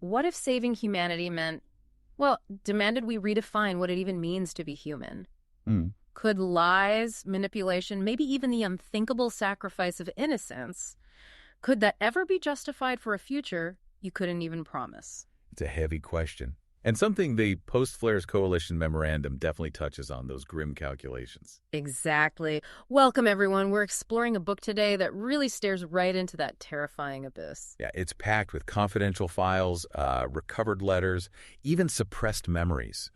What if saving humanity meant, well, demanded we redefine what it even means to be human? Hmm. Could lies, manipulation, maybe even the unthinkable sacrifice of innocence, could that ever be justified for a future you couldn't even promise? It's a heavy question. And something the Post-Flares Coalition memorandum definitely touches on, those grim calculations. Exactly. Welcome, everyone. We're exploring a book today that really stares right into that terrifying abyss. Yeah, it's packed with confidential files, recovered letters, even suppressed memories.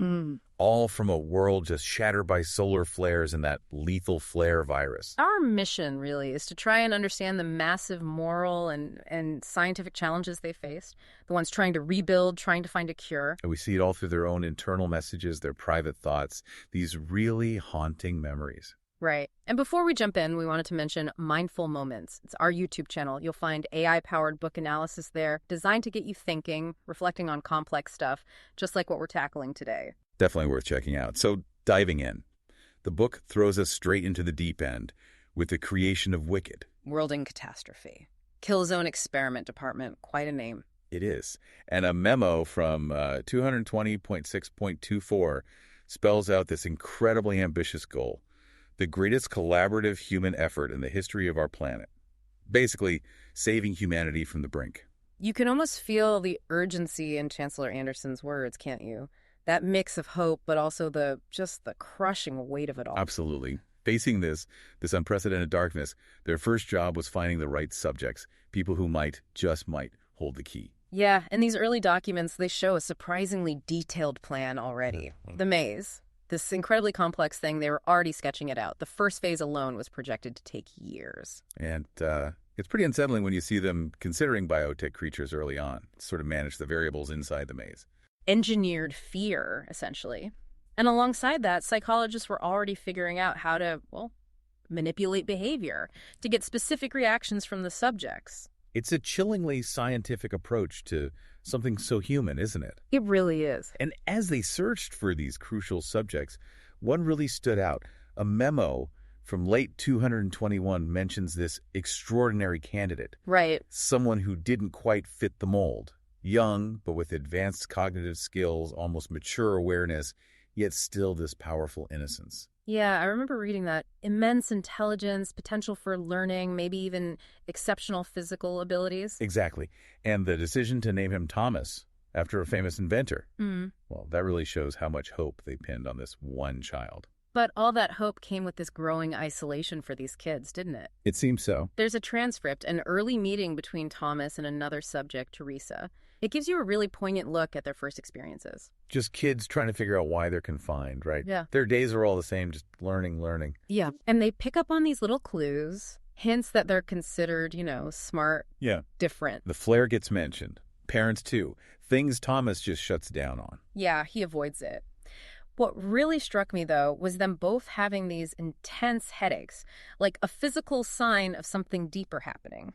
All from a world just shattered by solar flares and that lethal flare virus. Our mission, really, is to try and understand the massive moral and scientific challenges they faced, the ones trying to rebuild, trying to find a cure. And we see it all through their own internal messages, their private thoughts, these really haunting memories. Right. And before we jump in, we wanted to mention Mindful Moments. It's our YouTube channel. You'll find AI-powered book analysis there, designed to get you thinking, reflecting on complex stuff, just like what we're tackling today. Definitely worth checking out. So, diving in. The book throws us straight into the deep end with the creation of Wicked. World in Catastrophe. Killzone Experiment Department. Quite a name. It is. And a memo from 220.6.24 spells out this incredibly ambitious goal. The greatest collaborative human effort in the history of our planet. Basically, saving humanity from the brink. You can almost feel the urgency in Chancellor Anderson's words, can't you? That mix of hope, but also the crushing weight of it all. Absolutely. Facing this unprecedented darkness, their first job was finding the right subjects, people who just might, hold the key. Yeah, and these early documents, they show a surprisingly detailed plan already. The maze, this incredibly complex thing, they were already sketching it out. The first phase alone was projected to take years. And it's pretty unsettling when you see them considering biotech creatures early on, sort of manage the variables inside the maze. Engineered fear, essentially. And alongside that, psychologists were already figuring out how to, manipulate behavior to get specific reactions from the subjects. It's a chillingly scientific approach to something so human, isn't it? It really is. And as they searched for these crucial subjects, one really stood out. A memo from late 221 mentions this extraordinary candidate. Right. Someone who didn't quite fit the mold. Young, but with advanced cognitive skills, almost mature awareness, yet still this powerful innocence. Yeah, I remember reading that. Immense intelligence, potential for learning, maybe even exceptional physical abilities. Exactly. And the decision to name him Thomas, after a famous inventor. Well, that really shows how much hope they pinned on this one child. But all that hope came with this growing isolation for these kids, didn't it? It seems so. There's a transcript, an early meeting between Thomas and another subject, Teresa. It gives you a really poignant look at their first experiences. Just kids trying to figure out why they're confined, right? Yeah. Their days are all the same, just learning. Yeah. And they pick up on these little clues, hints that they're considered, smart, different. The flare gets mentioned. Parents, too. Things Thomas just shuts down on. Yeah, he avoids it. What really struck me, though, was them both having these intense headaches, like a physical sign of something deeper happening.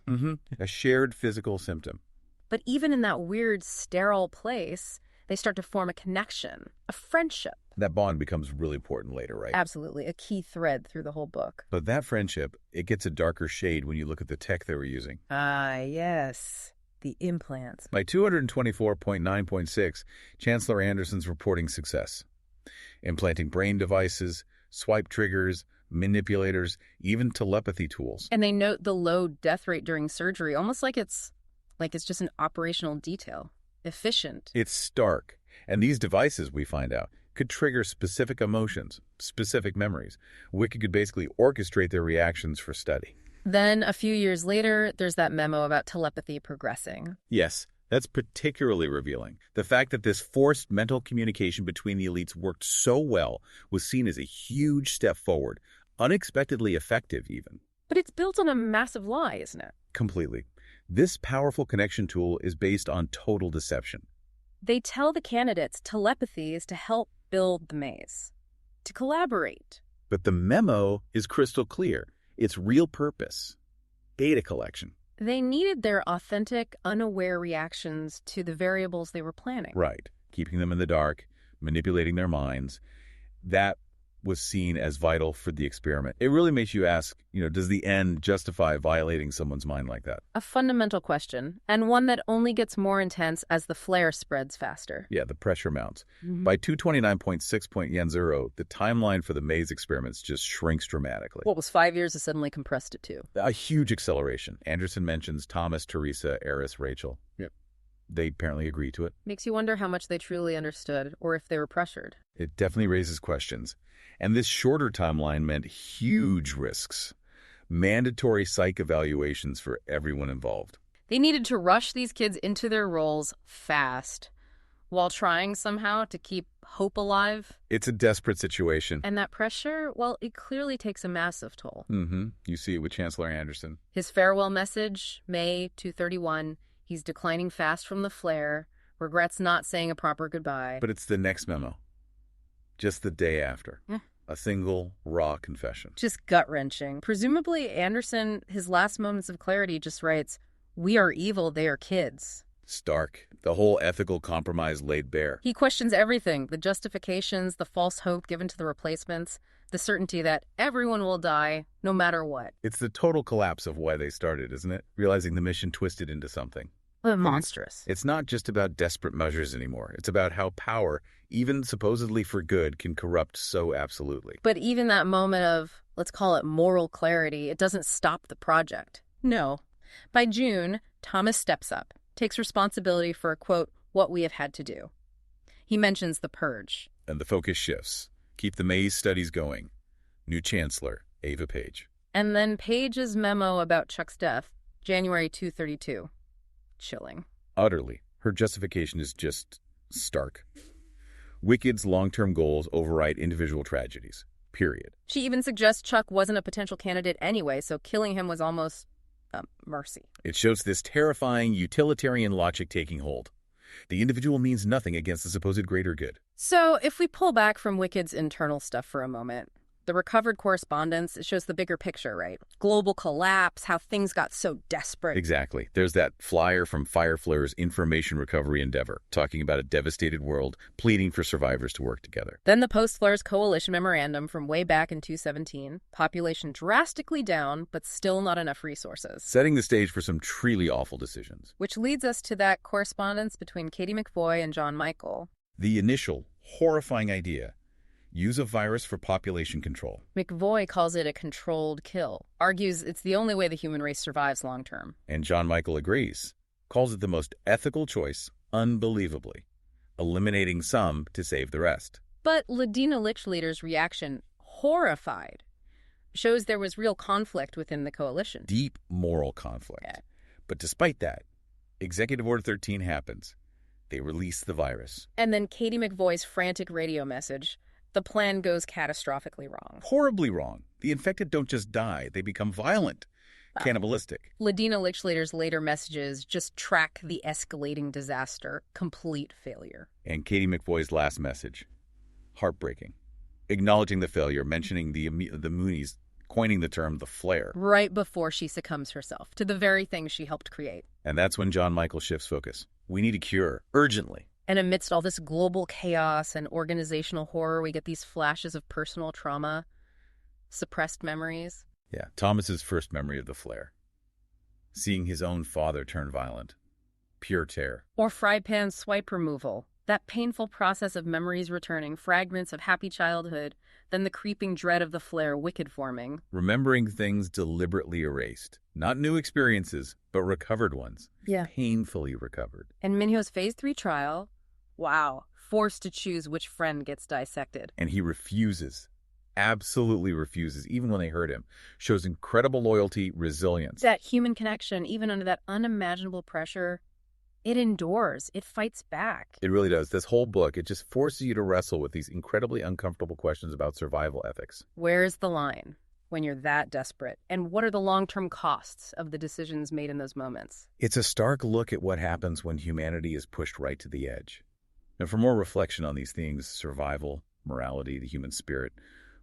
A shared physical symptom. But even in that weird, sterile place, they start to form a connection, a friendship. That bond becomes really important later, right? Absolutely, a key thread through the whole book. But that friendship, it gets a darker shade when you look at the tech they were using. Ah, yes. The implants. By 224.9.6, Chancellor Anderson's reporting success. Implanting brain devices, swipe triggers, manipulators, even telepathy tools. And they note the low death rate during surgery, almost like it's just an operational detail. Efficient. It's stark. And these devices, we find out, could trigger specific emotions, specific memories. Wicked could basically orchestrate their reactions for study. Then, a few years later, there's that memo about telepathy progressing. Yes, that's particularly revealing. The fact that this forced mental communication between the elites worked so well was seen as a huge step forward, unexpectedly effective even. But it's built on a massive lie, isn't it? Completely. This powerful connection tool is based on total deception. They tell the candidates telepathy is to help build the maze, to collaborate. But the memo is crystal clear. Its real purpose: data collection. They needed their authentic, unaware reactions to the variables they were planning. Right. Keeping them in the dark, manipulating their minds. That was seen as vital for the experiment. It really makes you ask, does the end justify violating someone's mind like that? A fundamental question, and one that only gets more intense as the flare spreads faster. Yeah, the pressure mounts. By 229.6.0, the timeline for the maze experiments just shrinks dramatically. What was 5 years is suddenly compressed to 2. A huge acceleration. Anderson mentions Thomas, Teresa, Eris, Rachel. Yep. They apparently agree to it. Makes you wonder how much they truly understood, or if they were pressured. It definitely raises questions. And this shorter timeline meant huge risks. Mandatory psych evaluations for everyone involved. They needed to rush these kids into their roles fast, while trying somehow to keep hope alive. It's a desperate situation. And that pressure, well, it clearly takes a massive toll. You see it with Chancellor Anderson. His farewell message, May 231, he's declining fast from the flare, regrets not saying a proper goodbye. But it's the next memo. Just the day after. Yeah. A single, raw confession. Just gut-wrenching. Presumably, Anderson, his last moments of clarity, just writes, "We are evil, they are kids." Stark. The whole ethical compromise laid bare. He questions everything, the justifications, the false hope given to the replacements, the certainty that everyone will die, no matter what. It's the total collapse of why they started, isn't it? Realizing the mission twisted into something. Monstrous. It's not just about desperate measures anymore. It's about how power, even supposedly for good, can corrupt so absolutely. But even that moment of, let's call it moral clarity, it doesn't stop the project. No. By June, Thomas steps up, takes responsibility for, quote, what we have had to do. He mentions the purge. And the focus shifts. Keep the maze studies going. New Chancellor, Ava Page. And then Page's memo about Chuck's death, January 232. Chilling. Utterly. Her justification is just stark. Wicked's long-term goals override individual tragedies. Period. She even suggests Chuck wasn't a potential candidate anyway, so killing him was almost mercy. It shows this terrifying utilitarian logic taking hold. The individual means nothing against the supposed greater good. So if we pull back from Wicked's internal stuff for a moment, the recovered correspondence, it shows the bigger picture, right? Global collapse, how things got so desperate. Exactly. There's that flyer from Fireflare's information recovery endeavor, talking about a devastated world, pleading for survivors to work together. Then the post-Flares Coalition memorandum from way back in 2017, population drastically down, but still not enough resources. Setting the stage for some truly awful decisions. Which leads us to that correspondence between Katie McVoy and John Michael. The initial, horrifying idea: use a virus for population control. McVoy calls it a controlled kill, argues it's the only way the human race survives long term. And John Michael agrees, calls it the most ethical choice, unbelievably, eliminating some to save the rest. But Ladina Lich leader's reaction, horrified, shows there was real conflict within the coalition. Deep moral conflict. Yeah. But despite that, Executive Order 13 happens. They release the virus. And then Katie McVoy's frantic radio message, the plan goes catastrophically wrong. Horribly wrong. The infected don't just die, they become violent, cannibalistic. Ladina Lich leader's later messages just track the escalating disaster, complete failure. And Katie McVoy's last message, heartbreaking. Acknowledging the failure, mentioning the Moonies, coining the term the flare. Right before she succumbs herself to the very thing she helped create. And that's when John Michael shifts focus. We need a cure, urgently. And amidst all this global chaos and organizational horror, we get these flashes of personal trauma, suppressed memories. Yeah, Thomas's first memory of the flare. Seeing his own father turn violent. Pure terror. Or fry pan swipe removal. That painful process of memories returning, fragments of happy childhood, then the creeping dread of the flare, wicked forming. Remembering things deliberately erased. Not new experiences, but recovered ones. Yeah. Painfully recovered. And Minho's Phase 3 trial, wow, forced to choose which friend gets dissected. And he refuses. Absolutely refuses, even when they hurt him. Shows incredible loyalty, resilience. That human connection, even under that unimaginable pressure, it endures. It fights back. It really does. This whole book, it just forces you to wrestle with these incredibly uncomfortable questions about survival ethics. Where's the line when you're that desperate? And what are the long-term costs of the decisions made in those moments? It's a stark look at what happens when humanity is pushed right to the edge. And for more reflection on these things, survival, morality, the human spirit,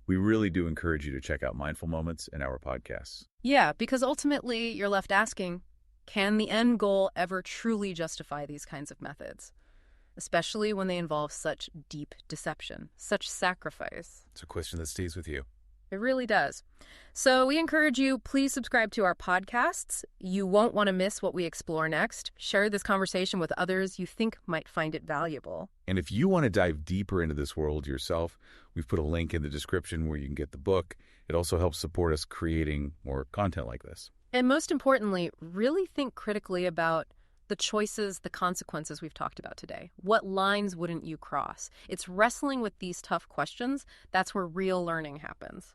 we really do encourage you to check out Mindful Moments and our podcasts. Yeah, because ultimately you're left asking, can the end goal ever truly justify these kinds of methods? especially when they involve such deep deception, such sacrifice. It's a question that stays with you. It really does. So we encourage you, please subscribe to our podcasts. You won't want to miss what we explore next. Share this conversation with others you think might find it valuable. And if you want to dive deeper into this world yourself, we've put a link in the description where you can get the book. It also helps support us creating more content like this. And most importantly, really think critically about the choices, the consequences we've talked about today. What lines wouldn't you cross? It's wrestling with these tough questions. That's where real learning happens.